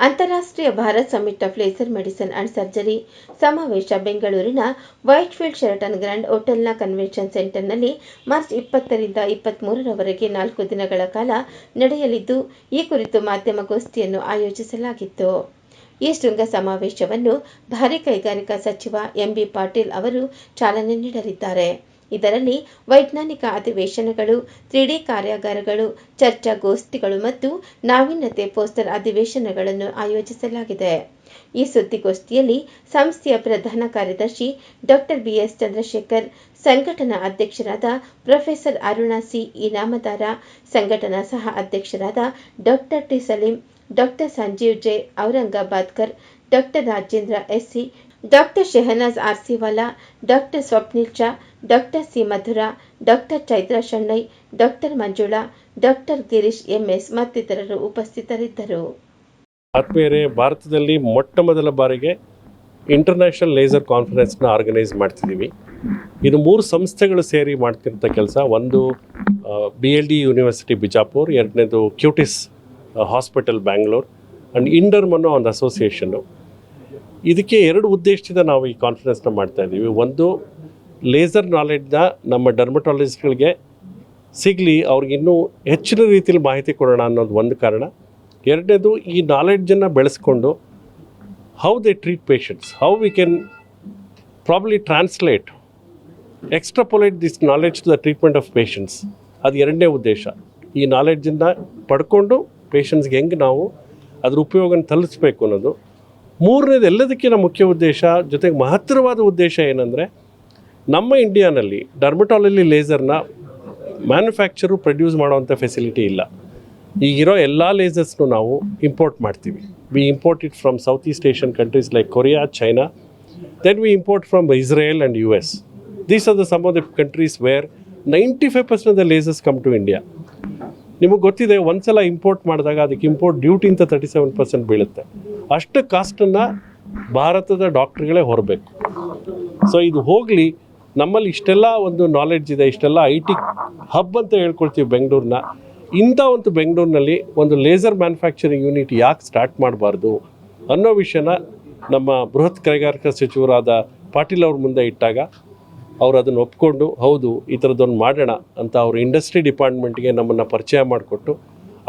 ಅಂತಾರಾಷ್ಟ್ರೀಯ Bharat summit of laser medicine and surgery ಸಮಾವೇಶ ಬೆಂಗಳೂರಿನ ವೈಟ್ಫೀಲ್ಡ್ ಶೆರಟನ್ ಗ್ರ್ಯಾಂಡ್ ಹೋಟೆಲ್ನ ಕನ್ವೆನ್ಷನ್ ಸೆಂಟರ್ನಲ್ಲಿ ಮಾರ್ಚ್ 20ರಿಂದ 23ರವರೆಗೆ 4 ದಿನಗಳ ಕಾಲ ನಡೆಯಲಿದ್ದು, ಈ ಕುರಿತು ಮಾಧ್ಯಮಗೋಷ್ಠಿಯನ್ನು ಆಯೋಜಿಸಲಾಗಿತ್ತು. ಈ ಶೃಂಗ ಸಮಾವೇಶವನ್ನು ಭಾರೀ ಕೈಗಾರಿಕಾ ಸಚಿವ ಎಂ.ಬಿ. ಪಾಟೀಲ್ ಅವರು ಚಾಲನೆ ನೀಡಲಿದ್ದಾರೆ. ಇದರಲ್ಲಿ ವೈಜ್ಞಾನಿಕ ಅಧಿವೇಶನಗಳು, 3D ಕಾರ್ಯಾಗಾರಗಳು, ಚರ್ಚಾಗೋಷ್ಠಿಗಳು ಮತ್ತು ನಾವೀನ್ಯತೆ ಪೋಸ್ಟರ್ ಅಧಿವೇಶನಗಳನ್ನು ಆಯೋಜಿಸಲಾಗಿದೆ. ಈ ಸುದ್ದಿಗೋಷ್ಠಿಯಲ್ಲಿ ಸಂಸ್ಥೆಯ ಪ್ರಧಾನ ಕಾರ್ಯದರ್ಶಿ ಡಾ. ಬಿ.ಎಸ್. ಚಂದ್ರಶೇಖರ್, ಸಂಘಟನಾ ಅಧ್ಯಕ್ಷರಾದ ಪ್ರೊಫೆಸರ್ ಅರುಣಾ ಸಿ. ಇನಾಮದಾರ, ಸಂಘಟನಾ ಸಹ ಅಧ್ಯಕ್ಷರಾದ ಡಾ. ಟಿ. ಸಲೀಂ, ಡಾ. ಸಂಜೀವ್ ಜೆ. ಔರಂಗಾಬಾದ್ಕರ್, ಡಾ. ರಾಜೇಂದ್ರ ಎಸ್.ಸಿ., ಡಾ. ಶೆಹನಾಜ್ ಆರ್ಸಿವಾಲಾ, ಡಾ. ಸ್ವಪ್ನಿಲ್ ಚಾ, ಡಾ. ಸಿ. ಮಧುರಾ, ಡಾ. ಚೈತ್ರಾ ಶೆಣೈ, ಡಾ. ಮಂಜುಳಾ, ಡಾ. ಗಿರೀಶ್ ಎಂ.ಎಸ್. ಮತ್ತಿತರರು ಉಪಸ್ಥಿತರಿದ್ದರು. ಆತ್ಮೀಯರೇ, ಭಾರತದಲ್ಲಿ ಮೊಟ್ಟ ಮೊದಲ ಬಾರಿಗೆ ಇಂಟರ್ನ್ಯಾಷನಲ್ ಲೇಸರ್ ಕಾನ್ಫರೆನ್ಸ್ನ ಆರ್ಗನೈಸ್ ಮಾಡ್ತಿದ್ದೀವಿ. ಇದು 3 ಸಂಸ್ಥೆಗಳು ಸೇರಿ ಮಾಡ್ತಿರೋಂಥ ಕೆಲಸ. ಒಂದು BLD ಯೂನಿವರ್ಸಿಟಿ ಬಿಜಾಪುರ್, ಎರಡನೇದು ಕ್ಯೂಟಿಸ್ ಹಾಸ್ಪಿಟಲ್ ಬ್ಯಾಂಗ್ಳೂರ್ ಆ್ಯಂಡ್ ಇಂಡರ್ಮ್ ಅನ್ನೋ ಒಂದು ಅಸೋಸಿಯೇಷನ್ನು. ಇದಕ್ಕೆ 2 ಉದ್ದೇಶದಿಂದ ನಾವು ಈ ಕಾನ್ಫರೆನ್ಸ್ನ ಮಾಡ್ತಾಯಿದ್ದೀವಿ. ಒಂದು, ಲೇಸರ್ ನಾಲೆಡ್ನ ನಮ್ಮ ಡರ್ಮಟಾಲಜಿಸ್ಟ್ಗಳಿಗೆ ಸಿಗಲಿ, ಅವ್ರಿಗಿನ್ನೂ ಹೆಚ್ಚಿನ ರೀತಿಯಲ್ಲಿ ಮಾಹಿತಿ ಕೊಡೋಣ ಅನ್ನೋದು ಒಂದು ಕಾರಣ. ಎರಡನೇದು, ಈ ನಾಲೆಡ್ಜನ್ನು ಬೆಳೆಸ್ಕೊಂಡು how they treat patients, how we can probably translate, extrapolate this knowledge to the treatment of patients. ಅದು ಎರಡನೇ ಉದ್ದೇಶ. ಈ ನಾಲೆಡ್ಜನ್ನು ಪಡ್ಕೊಂಡು ಪೇಷಂಟ್ಸ್ಗೆ ಹೆಂಗೆ ನಾವು ಅದ್ರ ಉಪಯೋಗನ ತಲುಪಿಸ್ಬೇಕು ಅನ್ನೋದು. ಮೂರನೇದು, ಎಲ್ಲದಕ್ಕಿಂತ ಮುಖ್ಯ ಉದ್ದೇಶ ಜೊತೆಗೆ ಮಹತ್ತರವಾದ ಉದ್ದೇಶ ಏನಂದರೆ, ನಮ್ಮ ಇಂಡಿಯಾನಲ್ಲಿ ಡರ್ಮಟಾಲಜಿ ಲೇಸರ್ನ ಮ್ಯಾನುಫ್ಯಾಕ್ಚರು ಪ್ರೊಡ್ಯೂಸ್ ಮಾಡೋವಂಥ ಫೆಸಿಲಿಟಿ ಇಲ್ಲ. ಈಗಿರೋ ಎಲ್ಲ ಲೇಸರ್ಸ್ನು ನಾವು ಇಂಪೋರ್ಟ್ ಮಾಡ್ತೀವಿ. We import it from south east Asian countries like Korea, China. Then we import from Israel and US. These are the some of the countries where 95% of the lasers come to India. ನಿಮಗೆ ಗೊತ್ತಿದೆ, ಒಂದು ಸಲ import ಮಾಡಿದಾಗ ಅದಕ್ಕೆ import ಡ್ಯೂಟಿಂತ 37% ಬೀಳುತ್ತೆ. ಅಷ್ಟು ಕಾಸ್ಟನ್ನು ಭಾರತದ ಡಾಕ್ಟ್ರುಗಳೇ ಹೊರಬೇಕು. ಸೊ ಇದು ಹೋಗಲಿ, ನಮ್ಮಲ್ಲಿ ಇಷ್ಟೆಲ್ಲ ಒಂದು ನಾಲೆಡ್ಜ್ ಇದೆ, ಇಷ್ಟೆಲ್ಲ IT ಹಬ್ ಅಂತ ಹೇಳ್ಕೊಳ್ತೀವಿ ಬೆಂಗಳೂರನ್ನ. ಇಂಥ ಒಂದು ಬೆಂಗಳೂರಿನಲ್ಲಿ ಒಂದು ಲೇಸರ್ ಮ್ಯಾನುಫ್ಯಾಕ್ಚರಿಂಗ್ ಯೂನಿಟ್ ಯಾಕೆ ಸ್ಟಾರ್ಟ್ ಮಾಡಬಾರ್ದು ಅನ್ನೋ ವಿಷಯನ ನಮ್ಮ ಬೃಹತ್ ಕೈಗಾರಿಕಾ ಸಚಿವರಾದ ಪಾಟೀಲ್ ಅವ್ರ ಮುಂದೆ ಇಟ್ಟಾಗ ಅವರು ಅದನ್ನು ಒಪ್ಕೊಂಡು, ಹೌದು ಈ ಥರದ್ದೊಂದು ಮಾಡೋಣ ಅಂತ ಅವರು ಇಂಡಸ್ಟ್ರಿ ಡಿಪಾರ್ಟ್ಮೆಂಟ್ಗೆ ನಮ್ಮನ್ನು ಪರಿಚಯ ಮಾಡಿಕೊಟ್ಟು,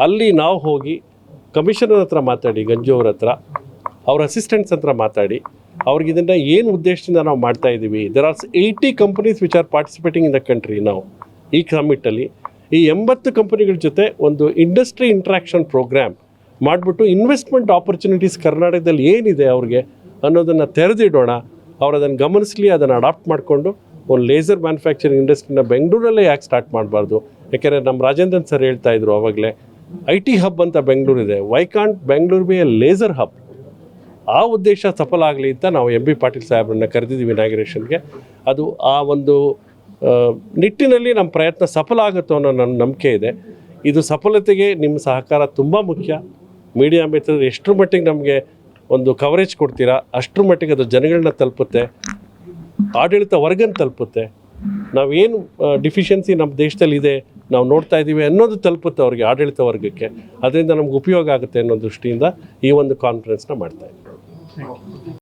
ಅಲ್ಲಿ ನಾವು ಹೋಗಿ ಕಮಿಷನರ್ ಹತ್ರ ಮಾತಾಡಿ, ಗಂಜು ಅವ್ರ ಹತ್ರ, ಅವ್ರ ಅಸಿಸ್ಟೆಂಟ್ಸ್ ಹತ್ರ ಮಾತಾಡಿ, ಅವ್ರಿಗೆ ಇದನ್ನು ಏನು ಉದ್ದೇಶದಿಂದ ನಾವು ಮಾಡ್ತಾಯಿದ್ದೀವಿ. There are 80 companies which are participating in the country. ನಾವು ಈ ಸಮ್ಮಿಟ್ಟಲ್ಲಿ ಈ 80 ಕಂಪನಿಗಳ ಜೊತೆ ಒಂದು ಇಂಡಸ್ಟ್ರಿ ಇಂಟ್ರಾಕ್ಷನ್ ಪ್ರೋಗ್ರಾಮ್ ಮಾಡಿಬಿಟ್ಟು ಇನ್ವೆಸ್ಟ್ಮೆಂಟ್ ಆಪರ್ಚುನಿಟೀಸ್ ಕರ್ನಾಟಕದಲ್ಲಿ ಏನಿದೆ ಅವ್ರಿಗೆ ಅನ್ನೋದನ್ನು ತೆರೆದಿಡೋಣ. ಅವ್ರು ಅದನ್ನು ಗಮನಿಸಲಿ, ಅದನ್ನು ಅಡಾಪ್ಟ್ ಮಾಡಿಕೊಂಡು ಒಂದು ಲೇಸರ್ ಮ್ಯಾನುಫ್ಯಾಕ್ಚರಿಂಗ್ ಇಂಡಸ್ಟ್ರಿನ ಬೆಂಗಳೂರಲ್ಲೇ ಯಾಕೆ ಸ್ಟಾರ್ಟ್ ಮಾಡಬಾರ್ದು. ಯಾಕೆಂದರೆ ನಮ್ಮ ರಾಜೇಂದ್ರನ್ ಸರ್ ಹೇಳ್ತಾಯಿದ್ರು ಆವಾಗಲೇ, IT ಹಬ್ ಅಂತ ಬೆಂಗಳೂರಿದೆ, why can't Bengaluru be a laser hub. ಆ ಉದ್ದೇಶ ಸಫಲ ಆಗಲಿ ಅಂತ ನಾವು ಎಂ.ಬಿ. ಪಾಟೀಲ್ ಸಾಹೇಬ್ರನ್ನ ಕರೆದಿದ್ದೀವಿ ಇನಾಗ್ರೇಷನ್ಗೆ. ಅದು ಆ ಒಂದು ನಿಟ್ಟಿನಲ್ಲಿ ನಮ್ಮ ಪ್ರಯತ್ನ ಸಫಲ ಆಗುತ್ತೋ ಅನ್ನೋ ನನ್ನ ನಂಬಿಕೆ ಇದೆ. ಇದು ಸಫಲತೆಗೆ ನಿಮ್ಮ ಸಹಕಾರ ತುಂಬ ಮುಖ್ಯ. ಮೀಡಿಯಾ ಮಿತ್ರರು ಎಷ್ಟರ ಮಟ್ಟಿಗೆ ನಮಗೆ ಒಂದು ಕವರೇಜ್ ಕೊಡ್ತೀರಾ, ಅಷ್ಟರ ಮಟ್ಟಿಗೆ ಅದು ಜನಗಳನ್ನ ತಲುಪುತ್ತೆ, ಆಡಳಿತ ವರ್ಗನ ತಲುಪುತ್ತೆ. ನಾವೇನು ಡಿಫಿಷಿಯನ್ಸಿ ನಮ್ಮ ದೇಶದಲ್ಲಿ ಇದೆ, ನಾವು ನೋಡ್ತಾ ಇದ್ದೀವಿ ಅನ್ನೋದು ತಲುಪುತ್ತೆ ಅವ್ರಿಗೆ, ಆಡಳಿತ ವರ್ಗಕ್ಕೆ. ಅದರಿಂದ ನಮ್ಗೆ ಉಪಯೋಗ ಆಗುತ್ತೆ ಅನ್ನೋ ದೃಷ್ಟಿಯಿಂದ ಈ ಒಂದು ಕಾನ್ಫರೆನ್ಸ್ನ ಮಾಡ್ತಾಯಿದ್ದೀವಿ.